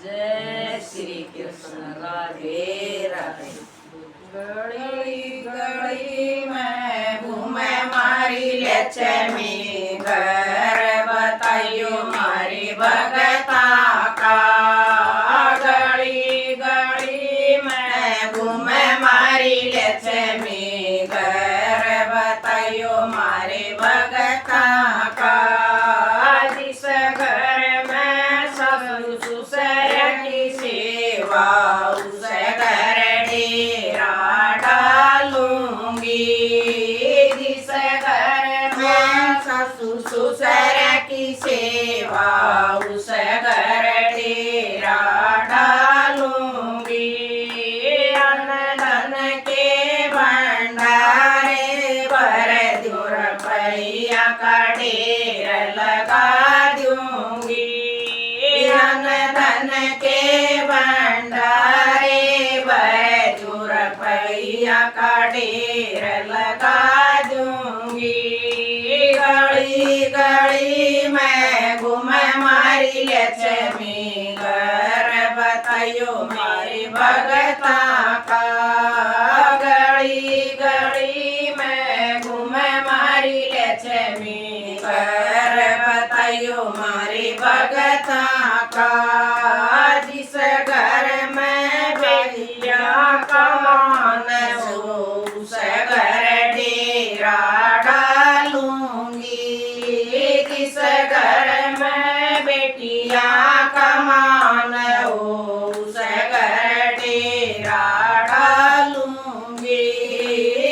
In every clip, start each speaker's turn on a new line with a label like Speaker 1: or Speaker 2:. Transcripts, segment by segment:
Speaker 1: जय श्री कृष्ण। राधे राधे।
Speaker 2: गली गली में घूमे मारी लक्ष्मी, घर बताइयो मारी भगता का। गली गली में घूमे मारी लक्ष्मी, घर बताइयो मारे भगता का। जिस घर में ससुर ससुर की सेवा, उस घर डेरा डालूंगी। जिस घर में ससुर ससुर की सेवा, उस घर डेरा डालूंगी। अन्न धन के भंडारे भर दूं, रुपया का ढेर लगा दूंगी। अन्न धन के भंडारे भर दूं, रुपया का ढेर लगा दूंगी। गली गली में घूमे मारी लक्ष्मी, घर बताइयो मारी भगता का। गली गली में घूमे मारी लक्ष्मी, घर बताइयो मारी भगता का। जिस घर में बेलिया कमान हो, उस घर डेरा डालूंगी। जिस घर में बेटिया कमान हो, उस घर डेरा डालूंगी।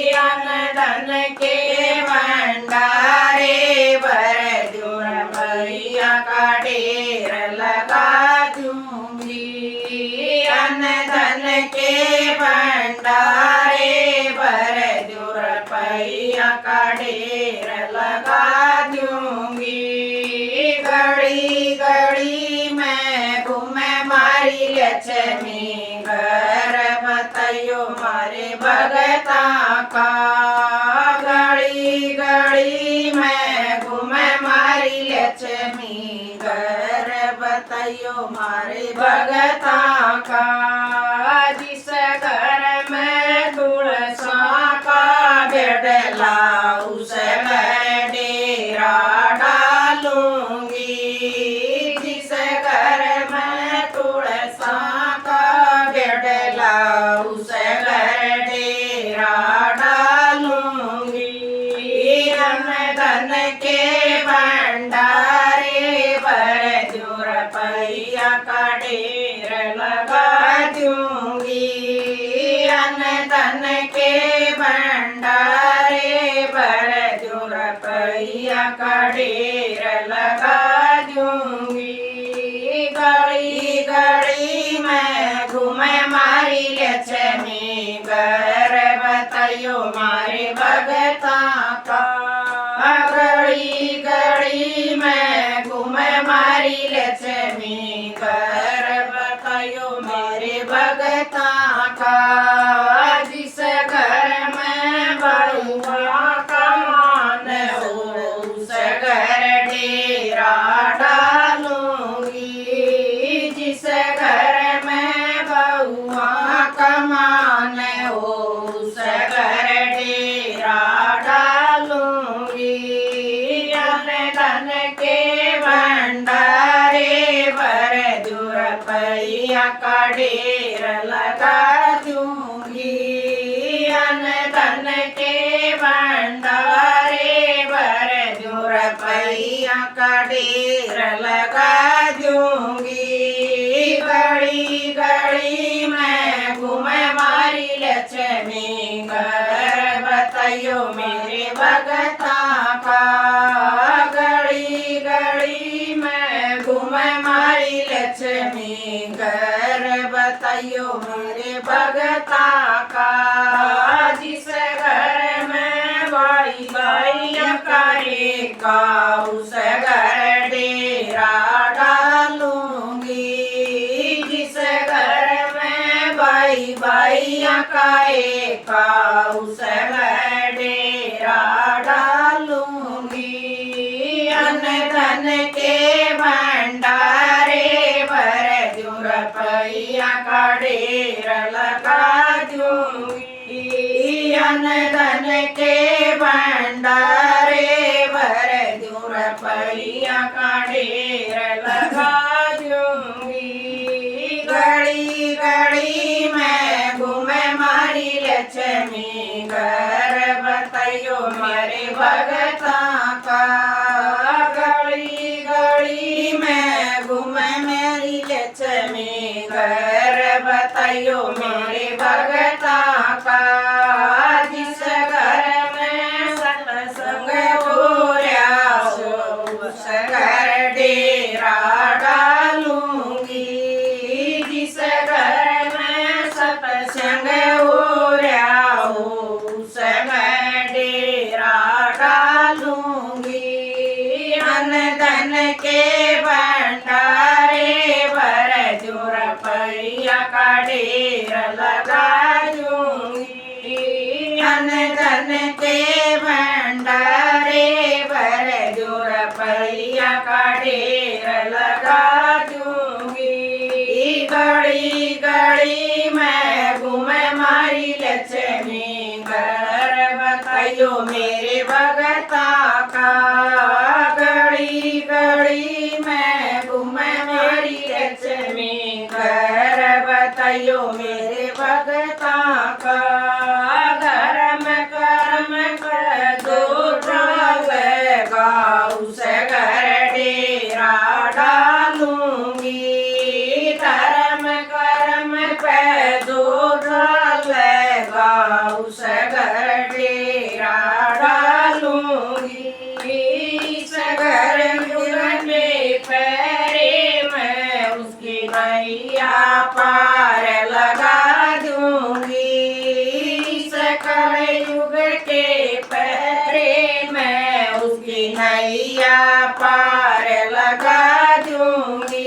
Speaker 2: अन्न धन के भंडारे भर दूं, रुपया का ढेर लगा दूंगी। अन्न धन के भंडारे भर दूं, रुपया का ढेर लगा दूंगी। गली गली में घूमे मारी लक्ष्मी, घर बताइयो मारे भगता का। गली गली में घूमे मारी लक्ष्मी, घर बताइयो मारे भगता का। जिस घर में तुलसा का बेडला, उस घर डेरा डालूंगी। जिस घर में तुलसा का बेडला, उस घर डेरा डालूंगी। अन्न धन के भंडारे भर दूं, रुपया का ढेर लगा दूंगी। अन्न धन के भंडारे भर दूं, रुपया का ढेर लगा दूंगी। गली गली में घूमे मारी लक्ष्मी, घर बताइयो मारे भगता का। गली गली में घूमे मारी लक्ष्मी, घर बताइयो मेरे भगता का। जिस घर में बड़ुआ कमान हो, उस घर डेरा डालूंगी। जिस घर में बउआ कमान हो, उस घर डेरा डालूंगी। अन्न धन के भंडारे भर दूं, रुपया का ढेर लगा दूंगी। अन्न धन के भंडारे भर दूं, रुपया का ढेर लगा दूंगी। गली गली में घूमे मारी लक्ष्मी, घर बताइयो मेरे भगता का। गली गली में घूमे मारी लक्ष्मी, घर बताइयो मेरे भगता का। जिस घर में बाई बाई करे का, उस घर डेरा डालूंगी। जिस घर में बाई बाई करे का, उस घर डेरा डालूंगी। अन्न धन के भंडारे भर दूं, रुपया का ढेर लगा दूंगी अन धन के भंडारे भर दूं रुपया का ढेर लगा दूंगी घड़ी घड़ी मैं घूमे मारी लक्ष्मी घर बताइयो मेरे भगता का घड़ी घड़ी मैं घूमे मेरी लक्ष्मी घर बताइयो मेरे भगता का जिस घर में सत्संग हो रहा उस घर डेरा डालूंगी जिस घर में सत्संग हो रहा उस घर डेरा डालूंगी अन धन के भंडारे भर दूं रुपया का ढेर लगा दूंगी अन धन के भंडारे भर दूं रुपया का ढेर लगा दूंगी घड़ी घड़ी मैं घूमे मारी लक्ष्मी घर बताइयो मेरे भगता का घड़ी घड़ी मैं घूमे मारी लक्ष्मी घर बताइयो मेरे भगता का धर्म कर्म कर दो लगा उस घर डेरा डालूंगी धर्म कर्म पे दो लगा उस घर डेरा डालूंगी इस घर में पैरे मैं उसकी नैया पार लगा दूंगी इस कलयुग के पैरे मैं उसकी नैया पार लगा दूंगी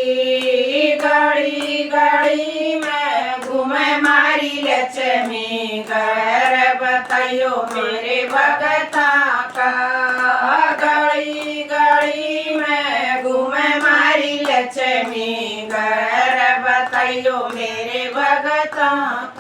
Speaker 2: घड़ी घड़ी मैं घूमे मारी लक्ष्मी घर बताइयो मेरे भगता का घड़ी घड़ी मैं घूमे मारी लक्ष्मी घर बताइयो मेरे भगता का।